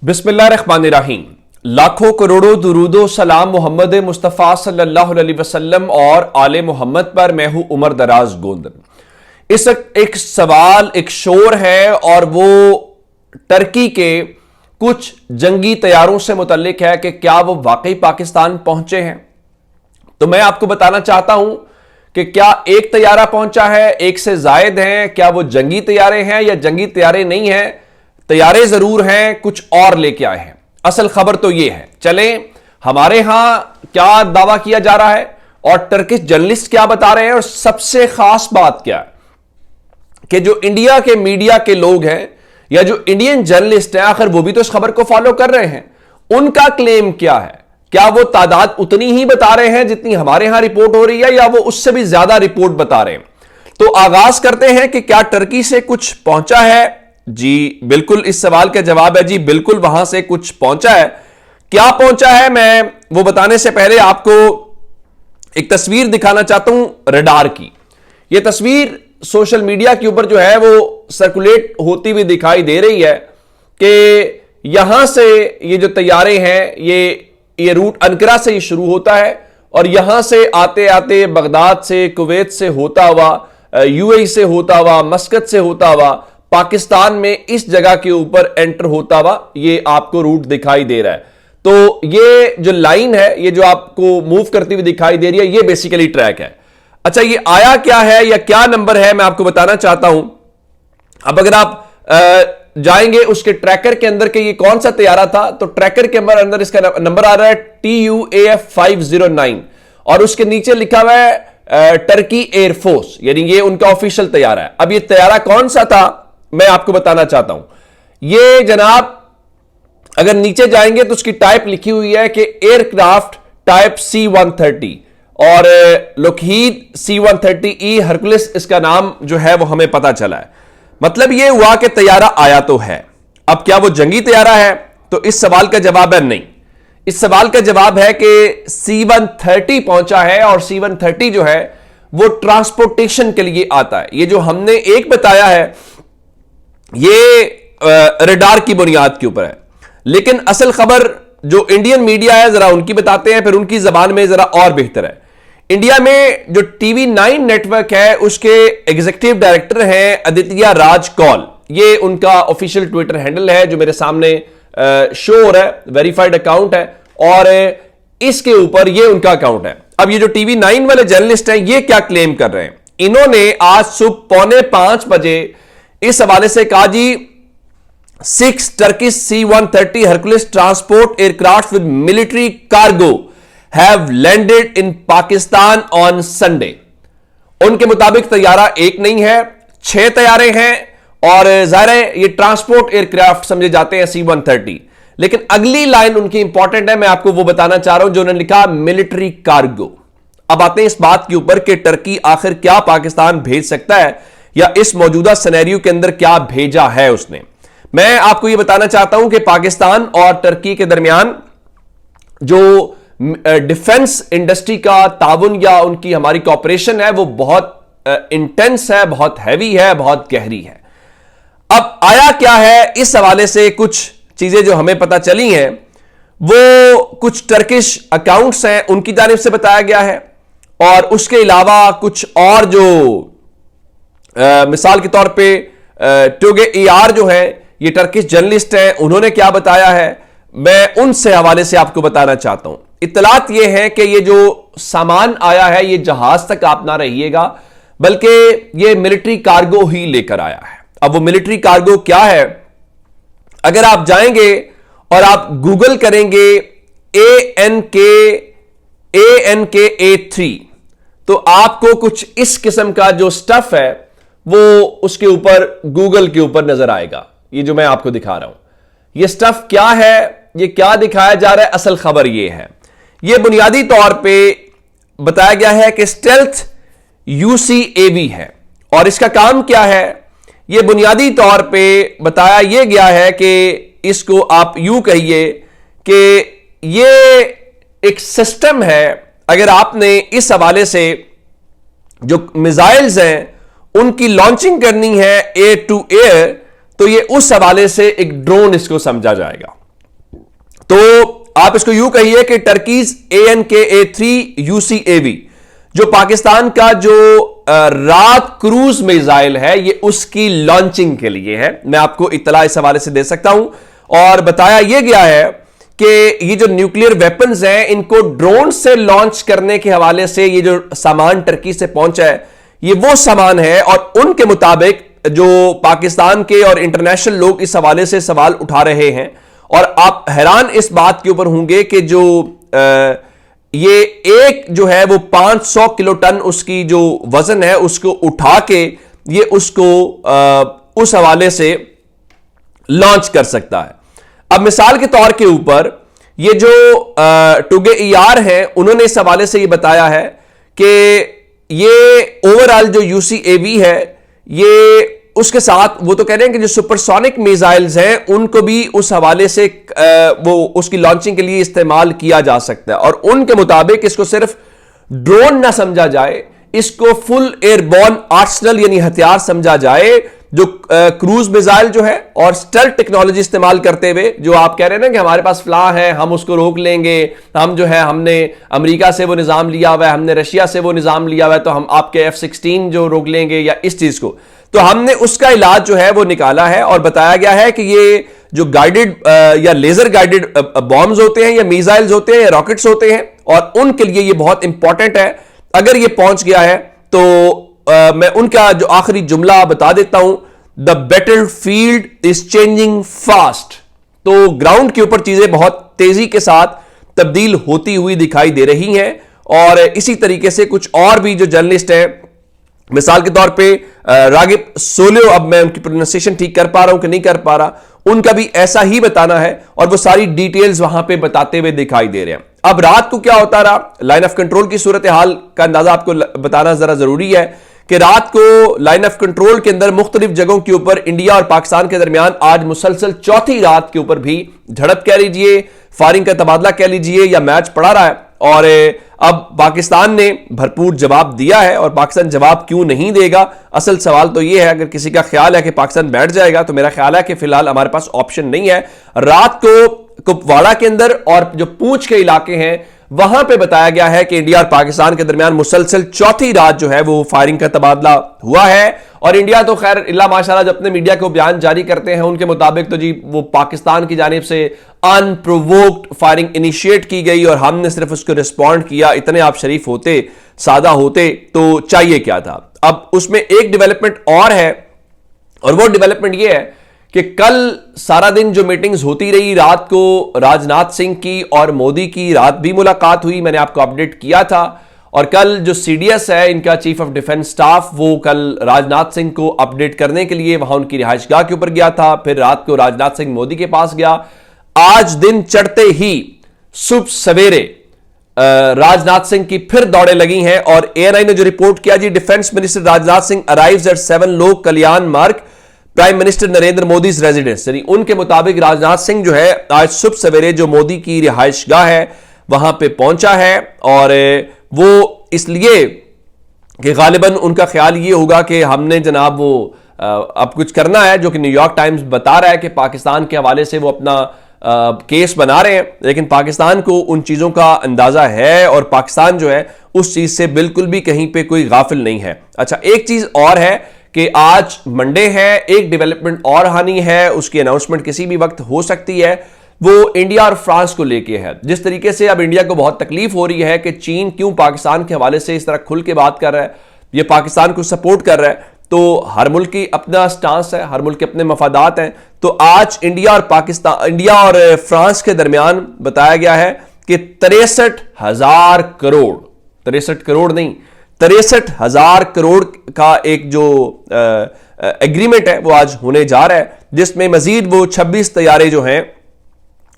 बिस्मिल्लाहिर्रहमानिर्रहीम। लाखों करोड़ों दुरूदो सलाम मोहम्मद मुस्तफ़ा सल्लल्लाहु अलैहि वसल्लम और आले मोहम्मद पर। मैं हूं उमर दराज गोंदन। इस एक सवाल एक शोर है और वो टर्की के कुछ जंगी तैयारों से मुतल्लिक है कि क्या वो वाकई पाकिस्तान पहुंचे हैं। तो मैं आपको बताना चाहता हूं कि क्या एक तैयारा पहुंचा है, एक से जायद हैं, क्या वो जंगी तैयारे हैं या जंगी तैयारे नहीं हैं। तैयारे जरूर हैं, कुछ और लेके आए हैं। असल खबर तो ये है। चले हमारे यहां क्या दावा किया जा रहा है और टर्किश जर्नलिस्ट क्या बता रहे हैं, और सबसे खास बात क्या है कि जो इंडिया के मीडिया के लोग हैं या जो इंडियन जर्नलिस्ट हैं, आखिर वो भी तो इस खबर को फॉलो कर रहे हैं, उनका क्लेम क्या है। क्या वो तादाद उतनी ही बता रहे हैं जितनी हमारे यहां रिपोर्ट हो रही है, या वो उससे भी ज्यादा रिपोर्ट बता रहे हैं। तो आगाज करते हैं कि क्या टर्की से कुछ पहुंचा है। जी बिल्कुल, इस सवाल का जवाब है जी बिल्कुल, वहां से कुछ पहुंचा है। क्या पहुंचा है, मैं वो बताने से पहले आपको एक तस्वीर दिखाना चाहता हूं रडार की। यह तस्वीर सोशल मीडिया के ऊपर जो है वो सर्कुलेट होती हुई दिखाई दे रही है कि यहां से ये जो तैयारे हैं ये रूट अनकरा से ही शुरू होता है और यहां से आते आते बगदाद से, कुवैत से होता हुआ, यूएई से होता हुआ, मस्कत से होता हुआ पाकिस्तान में इस जगह के ऊपर एंटर होता हुआ ये आपको रूट दिखाई दे रहा है। तो ये जो लाइन है, ये जो आपको मूव करती हुई दिखाई दे रही है, ये बेसिकली ट्रैक है। अच्छा, ये आया क्या है या क्या नंबर है, मैं आपको बताना चाहता हूं। अब अगर आप जाएंगे उसके ट्रैकर के अंदर के ये कौन सा तैयारा था, तो ट्रैकर के अंदर इसका नंबर आ रहा है TUAF 509 और उसके नीचे लिखा हुआ है टर्की एयरफोर्स, यानी ये उनका ऑफिशियल तैयारा है। अब ये तैयारा कौन सा था मैं आपको बताना चाहता हूं। ये जनाब अगर नीचे जाएंगे तो उसकी टाइप लिखी हुई है कि एयरक्राफ्ट टाइप C-130 और लोकहीड C-130E हरकुलिस इसका नाम जो है वो हमें पता चला है। मतलब ये हुआ कि तैयारा आया तो है। अब क्या वो जंगी तैयारा है, तो इस सवाल का जवाब है नहीं। इस सवाल का जवाब है कि C-130 पहुंचा है और C-130 जो है वो ट्रांसपोर्टेशन के लिए आता है। ये जो हमने एक बताया है ये रडार की बुनियाद के ऊपर है, लेकिन असल खबर जो इंडियन मीडिया है जरा उनकी बताते हैं, फिर उनकी जबान में जरा और बेहतर है। इंडिया में जो TV9 नेटवर्क है उसके एग्जीक्यूटिव डायरेक्टर हैं अदित्य राज कौल। ये उनका ऑफिशियल ट्विटर हैंडल है जो मेरे सामने शो हो रहा है, वेरीफाइड अकाउंट है और इसके ऊपर ये उनका अकाउंट है। अब ये जो TV9 वाले जर्नलिस्ट हैं ये क्या क्लेम कर रहे हैं, इन्होंने आज सुबह 4:45 बजे इस हवाले से कहा जी 6 Turkish C-130 Hercules transport aircraft with military cargo have landed in Pakistan on Sunday. उनके मुताबिक तैयारा एक नहीं है, 6 तैयारे हैं और जाहिर है ये ट्रांसपोर्ट एयरक्राफ्ट समझे जाते हैं C-130। लेकिन अगली लाइन उनकी इंपॉर्टेंट है, मैं आपको वो बताना चाह रहा हूं जो उन्होंने लिखा मिलिट्री कार्गो। अब आते हैं इस बात के ऊपर कि टर्की आखिर क्या पाकिस्तान भेज सकता है या इस मौजूदा सिनेरियो के अंदर क्या भेजा है उसने। मैं आपको यह बताना चाहता हूं कि पाकिस्तान और टर्की के दरमियान जो डिफेंस इंडस्ट्री का ताउन या उनकी हमारी कॉपरेशन है वो बहुत इंटेंस है, बहुत हैवी है, बहुत गहरी है। अब आया क्या है, इस हवाले से कुछ चीजें जो हमें पता चली हैं वो कुछ टर्किश अकाउंट्स हैं उनकी जानिब से बताया गया है और उसके अलावा कुछ और जो मिसाल के तौर पे टोगे ER जो है ये टर्किश जर्नलिस्ट हैं, उन्होंने क्या बताया है मैं उनसे हवाले से आपको बताना चाहता हूं। इत्तलात ये है कि ये जो सामान आया है ये जहाज तक आप ना रहिएगा बल्कि ये मिलिट्री कार्गो ही लेकर आया है। अब वो मिलिट्री कार्गो क्या है, अगर आप जाएंगे और आप गूगल करेंगे ANKA3 तो आपको कुछ इस किस्म का जो स्टफ है वो उसके ऊपर गूगल के ऊपर नजर आएगा। ये जो मैं आपको दिखा रहा हूं ये स्टफ क्या है, ये क्या दिखाया जा रहा है, असल खबर ये है। ये बुनियादी तौर पे बताया गया है कि स्टेल्थ UCAV है और इसका काम क्या है, ये बुनियादी तौर पे बताया ये गया है कि इसको आप यूं कहिए कि ये एक सिस्टम है। अगर आपने इस हवाले से जो मिसाइल्स हैं उनकी लॉन्चिंग करनी है एयर टू एयर तो ये उस हवाले से एक ड्रोन इसको समझा जाएगा। तो आप इसको यूं कहिए कि टर्कीज ANKA-3 UCAV जो पाकिस्तान का जो रात क्रूज मिसाइल है, ये उसकी लॉन्चिंग के लिए है। मैं आपको इत्तला इस हवाले से दे सकता हूं। और बताया यह गया है कि ये जो न्यूक्लियर वेपन्स हैं, इनको ड्रोन से लॉन्च करने के हवाले से ये जो सामान टर्की से पहुंचा है, ये वो सामान है। और उनके मुताबिक जो पाकिस्तान के और इंटरनेशनल लोग इस हवाले से सवाल उठा रहे हैं, और आप हैरान इस बात के ऊपर होंगे कि जो ये एक जो है वो 500 किलो टन उसकी जो वजन है उसको उठा के ये उसको उस हवाले से लॉन्च कर सकता है। अब मिसाल के तौर के ऊपर ये जो टुगे ER है, उन्होंने इस हवाले से ये बताया है कि ये ओवरऑल जो UCAV है, ये उसके साथ वो तो कह रहे हैं कि जो सुपरसोनिक मिसाइल्स हैं उनको भी उस हवाले से वो उसकी लॉन्चिंग के लिए इस्तेमाल किया जा सकता है। और उनके मुताबिक इसको सिर्फ ड्रोन ना समझा जाए, इसको फुल एयरबॉर्न आर्सनल यानी हथियार समझा जाए, जो क्रूज मिसाइल जो है और स्टेल्थ टेक्नोलॉजी इस्तेमाल करते हुए, जो आप कह रहे हैं ना कि हमारे पास फ्ला है, हम उसको रोक लेंगे, हम जो है हमने अमेरिका से वो निजाम लिया हुआ है, हमने रशिया से वो निजाम लिया हुआ है, तो हम आपके F-16 जो रोक लेंगे या इस चीज को, तो हमने उसका इलाज जो है वो निकाला है। और बताया गया है कि ये जो गाइडेड या लेजर गाइडेड बॉम्ब्स होते हैं या मिसाइल्स होते हैं या रॉकेट्स होते हैं, और उनके लिए ये बहुत इंपॉर्टेंट है। अगर ये पहुंच गया है तो मैं उनका जो आखिरी जुमला बता देता हूं, the battle field is changing fast. तो ग्राउंड के ऊपर चीजें बहुत तेजी के साथ तब्दील होती हुई दिखाई दे रही हैं। और इसी तरीके से कुछ और भी जो जर्नलिस्ट हैं, मिसाल के तौर पे रागिब सोलियो, अब मैं उनकी प्रोनाउंसिएशन ठीक कर पा रहा हूं कि नहीं कर पा रहा, उनका भी ऐसा ही बताना है और वो सारी डिटेल्स वहां पे बताते हुए दिखाई दे रहे हैं। अब रात को क्या होता रहा, लाइन ऑफ कंट्रोल की सूरत हाल का अंदाजा आपको बताना जरा जरूरी है कि रात को लाइन ऑफ कंट्रोल के अंदर मुख्तलिफ जगहों के ऊपर इंडिया और पाकिस्तान के दरमियान आज मुसलसल चौथी रात के ऊपर भी झड़प कह लीजिए, फायरिंग का तबादला कह लीजिए या मैच पड़ा रहा है। और अब पाकिस्तान ने भरपूर जवाब दिया है। और पाकिस्तान जवाब क्यों नहीं देगा, असल सवाल तो यह है, अगर किसी का ख्याल है कि पाकिस्तान बैठ जाएगा, तो मेरा ख्याल है कि फिलहाल हमारे पास ऑप्शन नहीं है। रात को कुपवाड़ा के अंदर और जो पूंछ के इलाके हैं वहां पे बताया गया है कि इंडिया और पाकिस्तान के दरमियान मुसलसल चौथी रात जो है वो फायरिंग का तबादला हुआ है। और इंडिया तो खैर इल्ला माशाल्लाह जब अपने मीडिया को बयान जारी करते हैं, उनके मुताबिक तो जी वो पाकिस्तान की जानिब से अनप्रोवोक्ड फायरिंग इनिशिएट की गई और हमने सिर्फ उसको रिस्पॉन्ड किया। इतने आप शरीफ होते, सादा होते तो चाहिए क्या था। अब उसमें एक डेवलपमेंट और है, और वो डेवलपमेंट ये है कि कल सारा दिन जो मीटिंग्स होती रही, रात को राजनाथ सिंह की और मोदी की रात भी मुलाकात हुई, मैंने आपको अपडेट किया था। और कल जो CDS है, इनका चीफ ऑफ डिफेंस स्टाफ, वो कल राजनाथ सिंह को अपडेट करने के लिए वहां उनकी रिहाइशगाह के ऊपर गया था। फिर रात को राजनाथ सिंह मोदी के पास गया। आज दिन चढ़ते ही सुबह सवेरे राजनाथ सिंह की फिर दौड़े लगी हैं। और ANI ने जो रिपोर्ट किया जी, defence minister Rajnath Singh arrives at 7 Lok Kalyan Marg, prime minister Narendra Modi residence. यानी उनके मुताबिक राजनाथ सिंह जो है आज सुबह सवेरे जो मोदी की रिहाइशगाह है वहां पे पहुंचा है। और वो इसलिए कि गालिबन उनका ख्याल ये होगा कि हमने जनाब वो अब कुछ करना है, जो कि न्यूयॉर्क टाइम्स बता रहा है कि पाकिस्तान के हवाले से वो अपना केस बना रहे हैं। लेकिन पाकिस्तान को उन चीज़ों का अंदाज़ा है और पाकिस्तान जो है उस चीज़ से बिल्कुल भी कहीं पे कोई गाफिल नहीं है। अच्छा, एक चीज़ और है कि आज मंडे है, एक डेवलपमेंट और हानि है, उसकी अनाउंसमेंट किसी भी वक्त हो सकती है। वो इंडिया और फ्रांस को लेके है। जिस तरीके से अब इंडिया को बहुत तकलीफ हो रही है कि चीन क्यों पाकिस्तान के हवाले से इस तरह खुल के बात कर रहा है, ये पाकिस्तान को सपोर्ट कर रहा है, तो हर मुल्क की अपना स्टांस है, हर मुल्क के अपने मफादात हैं। तो आज इंडिया और फ्रांस के दरमियान बताया गया है कि 63,000 करोड़, 63 करोड़ नहीं, 63,000 करोड़ का एक जो एग्रीमेंट है वो आज होने जा रहा है, जिसमें मजीद वो 26 तैयारे जो हैं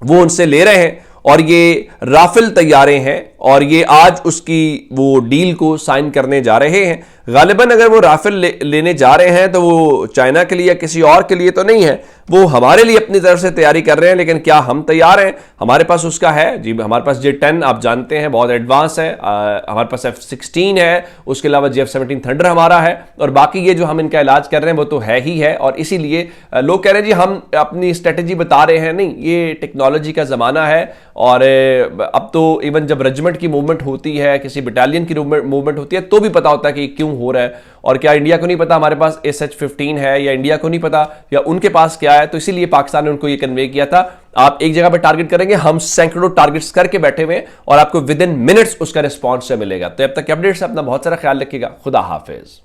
वो उनसे ले रहे हैं। और ये राफेल तैयारे हैं और ये आज उसकी वो डील को साइन करने जा रहे हैं। गालिबन अगर वो राफेल लेने जा रहे हैं तो वो चाइना के लिए या किसी और के लिए तो नहीं है, वो हमारे लिए अपनी तरफ से तैयारी कर रहे हैं। लेकिन क्या हम तैयार हैं? हमारे पास उसका है जी, हमारे पास J-10 आप जानते हैं बहुत एडवांस है, हमारे पास F-16 है, उसके अलावा F-17 थंडर हमारा है, और बाकी ये जो हम इनका इलाज कर रहे हैं वो तो है ही है। और इसीलिए लोग कह रहे हैं जी हम अपनी स्ट्रेटेजी बता रहे हैं, नहीं, ये टेक्नोलॉजी का जमाना है। और अब तो इवन जब रेजिमेंट की मूवमेंट होती है, किसी बटालियन की मूवमेंट होती है, तो भी पता होता है कि क्यों हो रहा है। और क्या इंडिया को नहीं पता हमारे पास SH-15 है, या इंडिया को नहीं पता या उनके पास क्या है? तो इसीलिए पाकिस्तान ने उनको ये कन्वे किया था, आप एक जगह पर टारगेट करेंगे, हम सैकड़ों टारगेट्स करके बैठे हुए और आपको विद इन मिनट्स उसका रिस्पॉन्स मिलेगा। तो अब तक अपडेट्स अपना बहुत सारा ख्याल रखिएगा। खुदा हाफिज।